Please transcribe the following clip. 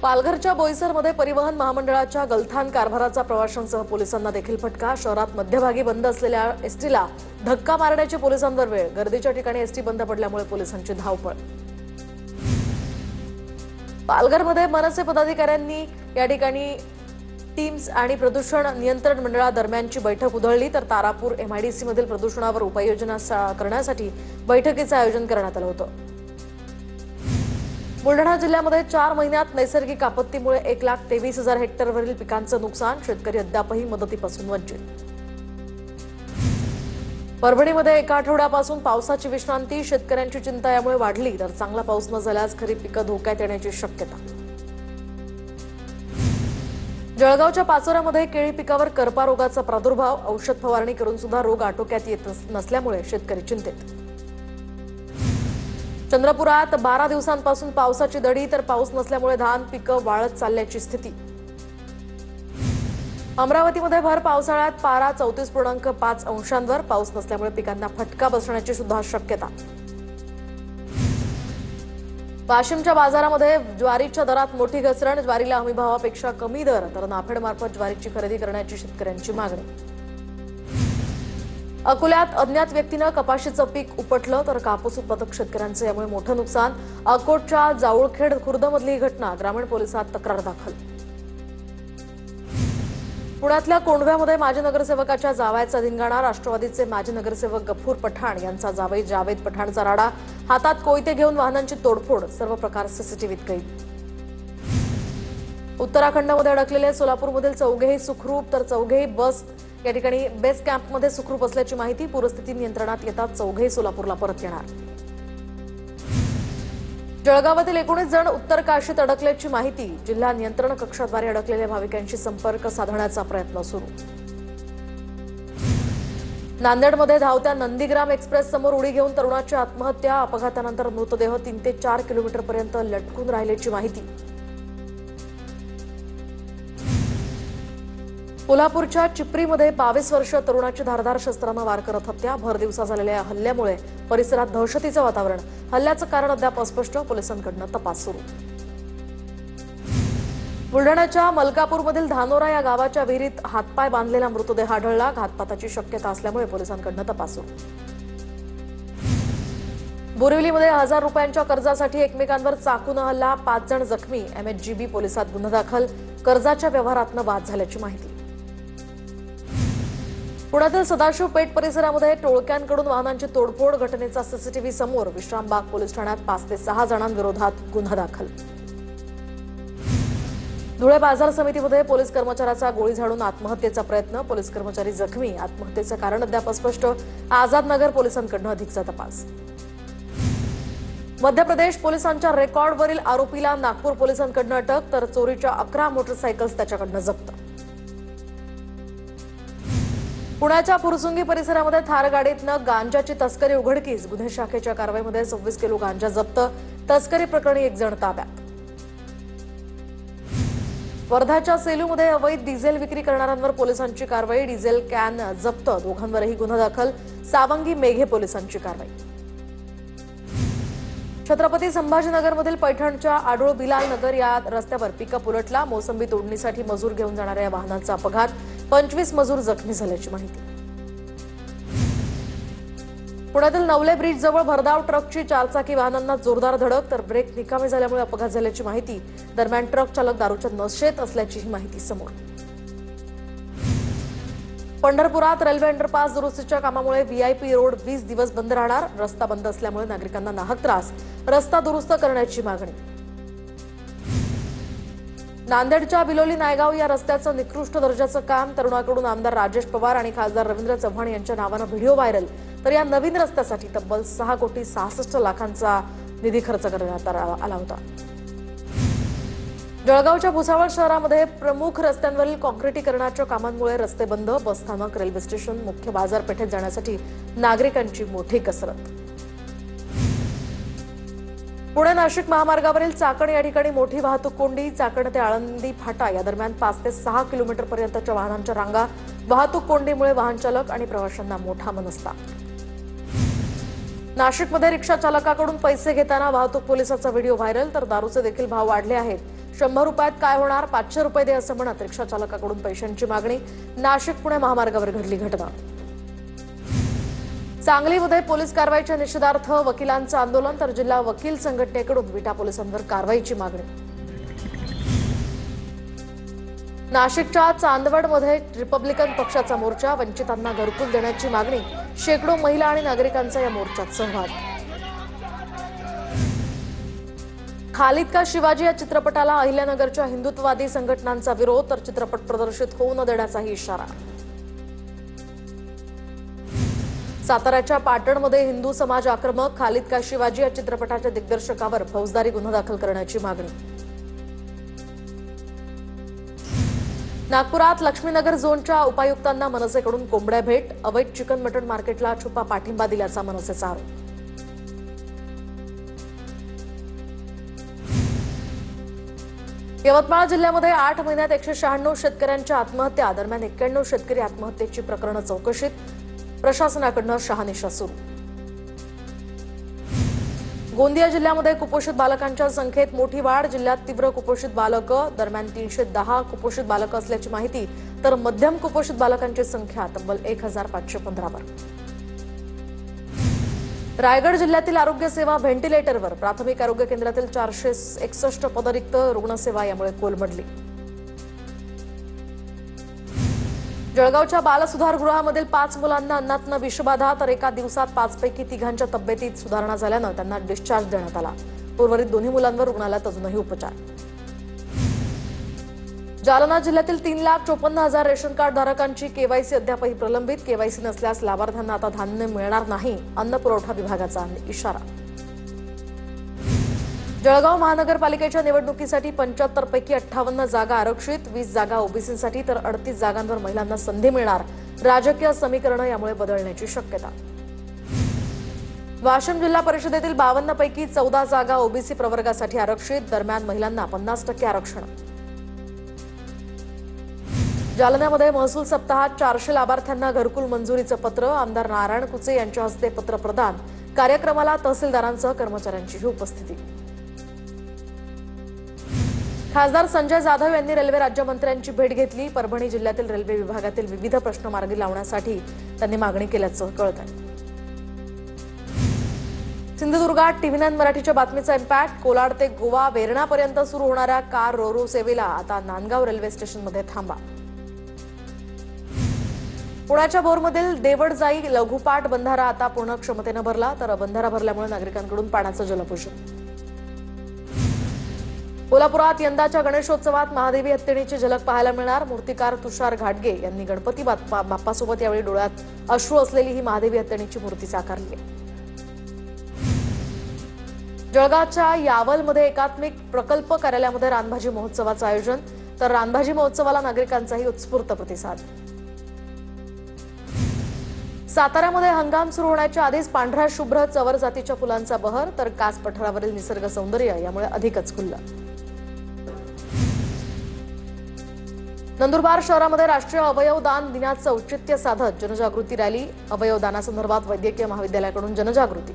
पालघरच्या बोईसरमध्ये परिवहन महामंडळाच्या गलथान कारभाराचा प्रवाशांसह पोलिसांना देखील फटका। शहरात मध्यभागी बंद असलेल्या एसटीला धक्का मारण्याची पोलिसांवर वेळ। गर्दीच्या ठिकाणी एसटी बंद पडल्यामुळे पोलिसांची धावपळ। पालघरमध्ये मनसे पदाधिकाऱ्यांनी या ठिकाणी टीम्स आणि प्रदूषण नियंत्रण मंडळादरम्यानची बैठक उधळली, तर तारापूर एमआयडीसी मधील प्रदूषणावर उपाययोजना करण्यासाठी बैठकीचे आयोजन करण्यात आले होते। बुलढाणा जिल्ह्यामध्ये 4 महिन्यात नैसर्गिक आपत्तीमुळे 1,23,000 हेक्टरवरील पिकांचं नुकसान। शेतकरी अद्यापही मदतीपासून वंचित। परभणीमध्ये एका आठवड्यापासून पावसाची विश्रांती। शेतकऱ्यांची चिंता यामुळे वाढली, तर चांगला पाऊस न झाल्यास खरीप पिकं धोक्यात येण्याची शक्यता। जळगावच्या पाचोऱ्यामध्ये केळी पिकावर करपा रोगाचा प्रादुर्भाव। औषध फवारणी करून सुद्धा रोग आटोक्यात येत नसल्यामुळे शेतकरी चिंतेत। चंद्रपुरात 12 दिवसांपासून पावसाची दडी, तर पाऊस नसल्यामुळे धान पिकं वाळत चालल्याची स्थिती। अमरावतीमध्ये भर पावसाळ्यात पारा 34.5 अंशांवर। पाऊस नसल्यामुळे पिकांना फटका बसण्याची सुद्धा शक्यता। वाशिमच्या बाजारामध्ये ज्वारीच्या दरात मोठी घसरण। ज्वारीला हमीभावापेक्षा कमी दर, तर नाफेडमार्फत ज्वारीची खरेदी करण्याची शेतकऱ्यांची मागणी। अकोल्यात अज्ञात व्यक्तीनं कपाशीचं पीक उपटलं, तर कापूस उत्पादक शेतकऱ्यांचं यामुळे मोठं नुकसान। अकोटच्या जाऊळखेड खुर्दमधली ही घटना। ग्रामीण पोलिसात तक्रार दाखल। पुण्यातल्या कोंढव्यामध्ये माजी नगरसेवकाच्या जावयाचा धिंगाणा। राष्ट्रवादीचे माजी नगरसेवक गफूर पठाण यांचा जावई जावेद पठाणचा राडा। हातात कोयते घेऊन वाहनांची तोडफोड। सर्व प्रकार सीसीटीव्हीत कैद। उत्तराखंडमध्ये अडकलेले सोलापूरमधील चौघेही सुखरूप, तर चौघेही या ठिकाणी बेस कॅम्पमध्ये सुखरूप असल्याची माहिती। पूरस्थिती नियंत्रणात येतात चौघेही सोलापूरला परत येणार। जळगावातील 19 जण उत्तर काशीत अडकल्याची माहिती। जिल्हा नियंत्रण कक्षाद्वारे अडकलेल्या भाविकांशी संपर्क साधण्याचा प्रयत्न सुरू। नांदेडमध्ये धावत्या नंदीग्राम एक्सप्रेस समोर उडी घेऊन तरुणाची आत्महत्या। अपघातानंतर मृतदेह 3 ते 4 किलोमीटरपर्यंत लटकून राहिल्याची माहिती। कोल्हापूरच्या चिपरीमध्ये 22 वर्षीय तरुणाची धारदार शस्त्रानं वार करत हत्या। भर दिवसा झालेल्या हल्ल्यामुळे परिसरात दहशतीचं वातावरण। हल्ल्याचं कारण अद्याप अस्पष्ट। पोलिसांकडून तपास सुरू। बुलढाण्याच्या मलकापूरमधील धानोरा या गावाच्या विहिरीत हातपाय बांधलेला मृतदेह आढळला। घातपाताची शक्यता असल्यामुळे पोलिसांकडून तपास सुरू। बोरिवलीमध्ये 1000 रुपयांच्या कर्जासाठी एकमेकांवर चाकून हल्ला। 5 जण जखमी। एमएचजीबी पोलिसात गुन्हा दाखल। कर्जाच्या व्यवहारातनं वाद झाल्याची माहिती। पुण्यातील सदाशिव पेठ परिसरामध्ये टोळक्यांकडून वाहनांची तोडफोड। घटनेचा सीसीटीव्ही समोर। विश्रामबाग पोलीस ठाण्यात 5 ते 6 जणांविरोधात गुन्हा दाखल। धुळे बाजार समितीमध्ये पोलीस कर्मचाऱ्याचा गोळी झाडून आत्महत्येचा प्रयत्न। पोलीस कर्मचारी जखमी। आत्महत्येचं कारण अद्याप अस्पष्ट। आझादनगर पोलिसांकडून अधिकचा तपास। मध्य प्रदेश पोलिसांच्या रेकॉर्डवरील आरोपीला नागपूर पोलिसांकडून अटक, तर चोरीच्या 11 मोटरसायकल्स त्याच्याकडून जप्त। पुण्याच्या फुरसुंगी परिसरामध्ये थार गाडीतनं गांजाची तस्करी उघडकीस। गुन्हे शाखेच्या कारवाईमध्ये 26 किलो गांजा जप्त। तस्करी प्रकरणी 1 जण ताब्यात। वर्धाच्या सेलूमध्ये अवैध डिझेल विक्री करणाऱ्यांवर पोलिसांची कारवाई। डिझेल कॅन जप्त। दोघांवरही गुन्हा दाखल। सावंगी मेघे पोलिसांची कारवाई। छत्रपती संभाजीनगरमधील पैठणच्या आडोळ बिलाल नगर या रस्त्यावर पिकअप उलटला। मोसंबी तोडणीसाठी मजूर घेऊन जाणाऱ्या वाहनाचा अपघात। 25 मजूर जखमी झाल्याची माहिती। पुण्यातील नवले ब्रिज जवळ भरधाव ट्रकची 4 चाकी वाहनांना जोरदार धडक, तर ब्रेक निकामी झाल्यामुळे अपघात झाल्याची माहिती। दरम्यान ट्रक चालक दारूच्या नशेत असल्याचीही माहिती समोर। पंढरपुरात रेल्वे अंडरपास दुरुस्तीच्या कामामुळे व्हीआयपी रोड 20 दिवस बंद राहणार। रस्ता बंद असल्यामुळे नागरिकांना नाहक त्रास। रस्ता दुरुस्त करण्याची मागणी। नांदेडच्या बिलोली नायगाव या रस्त्याचं निकृष्ट दर्जाचं काम। तरुणाकडून आमदार राजेश पवार आणि खासदार रवींद्र चव्हाण यांच्या नावानं व्हिडिओ व्हायरल, तर या नवीन रस्त्यासाठी तब्बल 6,66,00,000चा निधी खर्च करण्यात आला होता। जळगावच्या भुसावळ शहरामध्ये प्रमुख रस्त्यांवरील काँक्रिटीकरणाच्या कामांमुळे रस्ते बंद। बसस्थानक, रेल्वे स्टेशन, मुख्य बाजारपेठेत जाण्यासाठी नागरिकांची मोठी कसरत। पुणे नाशिक महामार्गावरील चाकण या ठिकाणी मोठी वाहतूक कोंडी। चाकण ते आळंदी फाटा या दरम्यान 5 ते 6 किलोमीटरपर्यंतच्या वाहनांच्या रांगा। वाहतूक कोंडीमुळे वाहन चालक आणि प्रवाशांना मोठा मनस्ताप। नाशिकमध्ये रिक्षा चालकाकडून पैसे घेताना वाहतूक पोलिसाचा व्हिडिओ व्हायरल, तर दारूचे देखील भाव वाढले आहेत। 100 रुपयात काय होणार, 500 रुपये दे असं म्हणत रिक्षा चालकाकडून पैशांची मागणी. नाशिक पुणे महामार्गावर घडली घटना. सांगलीमध्ये पोलीस कारवाईच्या निषेधार्थ वकिलांचं आंदोलन, तर जिल्हा वकील संघटनेकडून विटा पोलिसांवर कारवाईची मागणी. नाशिकच्या चांदवडमध्ये रिपब्लिकन पक्षाचा मोर्चा, वंचितांना घरकुल देण्याची मागणी. शेकडो महिला आणि नागरिकांचा या मोर्चात सहभाग. खालिद का शिवाजी या चित्रपटाला अहिल्यानगरच्या हिंदुत्ववादी संघटनांचा विरोध, तर चित्रपट प्रदर्शित होऊ न देण्याचाही इशारा. साताऱ्याच्या पाटणमध्ये हिंदू समाज आक्रमक, खालिद का शिवाजी या चित्रपटाच्या दिग्दर्शकावर फौजदारी गुन्हा दाखल करण्याची मागणी. नागपुरात लक्ष्मीनगर झोनच्या उपायुक्तांना मनसेकडून कोंबड्या भेट, अवैध चिकन मटण मार्केटला छुपा पाठिंबा दिल्याचा मनसेचा आरोप. यवतमाळ जिल्ह्यामध्ये 8 महिन्यात 196 शेतकऱ्यांच्या आत्महत्या, दरम्यान 91 शेतकरी आत्महत्येची प्रकरणं चौकशीत, प्रशासनाकडून शहानिशा सुरू. गोंदिया जिल्ह्यामध्ये कुपोषित बालकांच्या संख्येत मोठी वाढ, जिल्ह्यात तीव्र कुपोषित बालकं, दरम्यान 310 कुपोषित बालकं असल्याची माहिती, तर मध्यम कुपोषित बालकांची संख्या तब्बल 1515 वर. रायगड जिल्ह्यातील आरोग्य सेवा व्हेंटिलेटरवर, प्राथमिक आरोग्य केंद्रातील 461 पदरिक्त, रुग्णसेवा यामुळे कोलमडली. जळगावच्या बालसुधारगृहामधील 5 मुलांना अन्नातनं विषबाधा, तर एका दिवसात 5 पैकी 3घांच्या तब्येतीत सुधारणा झाल्यानं त्यांना डिस्चार्ज देण्यात आला. उर्वरित 2 मुलांवर रुग्णालयात अजूनही उपचार. जालना जिल्ह्यातील 3,54,000 रेशन कार्ड धारकांची केवायसी अद्यापही प्रलंबित, केवायसी नसल्यास लाभार्थ्यांना आता धान्य मिळणार नाही, अन्न पुरवठा विभागाचा इशारा. जळगाव महानगरपालिकेच्या निवडणुकीसाठी 75 पैकी 58 जागा आरक्षित, 20 जागा ओबीसीसाठी, तर 38 जागांवर महिलांना संधी मिळणार. राजकीय समीकरणं यामुळे बदलण्याची शक्यता. वाशिम जिल्हा परिषदेतील 52 पैकी 14 जागा ओबीसी प्रवर्गासाठी आरक्षित, दरम्यान महिलांना 50% आरक्षण. जालन्यामध्ये महसूल सप्ताहात 400 लाभार्थ्यांना घरकुल मंजुरीचं पत्र, आमदार नारायण कुचे यांच्या हस्ते पत्र प्रदान. कार्यक्रमाला तहसीलदारांसह कर्मचाऱ्यांचीही उपस्थिती. खासदार संजय जाधव यांनी रेल्वे राज्यमंत्र्यांची भेट घेतली. परभणी जिल्ह्यातील रेल्वे विभागातील विविध प्रश्न मार्गी लावण्यासाठी त्यांनी मागणी केल्याचं कळत आहे. सिंधुदुर्गात TV9 मराठीच्या बातमीचा इम्पॅक्ट, कोलाड ते गोवा वेरणापर्यंत सुरू होणाऱ्या कार रोरो सेवेला आता नांदगाव रेल्वे स्टेशनमध्ये थांबा. पुण्याच्या भोरमधील देवडजाई लघुपाट बंधारा आता पूर्ण क्षमतेनं भरला, तर बंधारा भरल्यामुळे नागरिकांकडून पाण्याचं जलपूजन. कोल्हापुरात यंदाच्या गणेशोत्सवात महादेवी हत्तीणीची झलक पाहायला मिळणार. मूर्तिकार तुषार घाटगे यांनी गणपती बाप्पासोबत यावेळी डोळ्यात अश्रू असलेली ही महादेवी हत्तीणीची मूर्ती साकारली आहे. जळगावच्या यावलमध्ये एकात्मिक प्रकल्प कार्यालयामध्ये रानभाजी महोत्सवाचं आयोजन, तर रानभाजी महोत्सवाला नागरिकांचाही उत्स्फूर्त प्रतिसाद. साताऱ्यामध्ये हंगाम सुरू होण्याच्या आधीच पांढऱ्या शुभ्र चवर जातीच्या फुलांचा बहर, तर कास पठारावरील निसर्ग सौंदर्य यामुळे अधिकच खुललं. नंदुरबार शहरामध्ये राष्ट्रीय अवयव दान दिनाचं औचित्य साधत जनजागृती रॅली, अवयव दानासंदर्भात वैद्यकीय महाविद्यालयाकडून जनजागृती.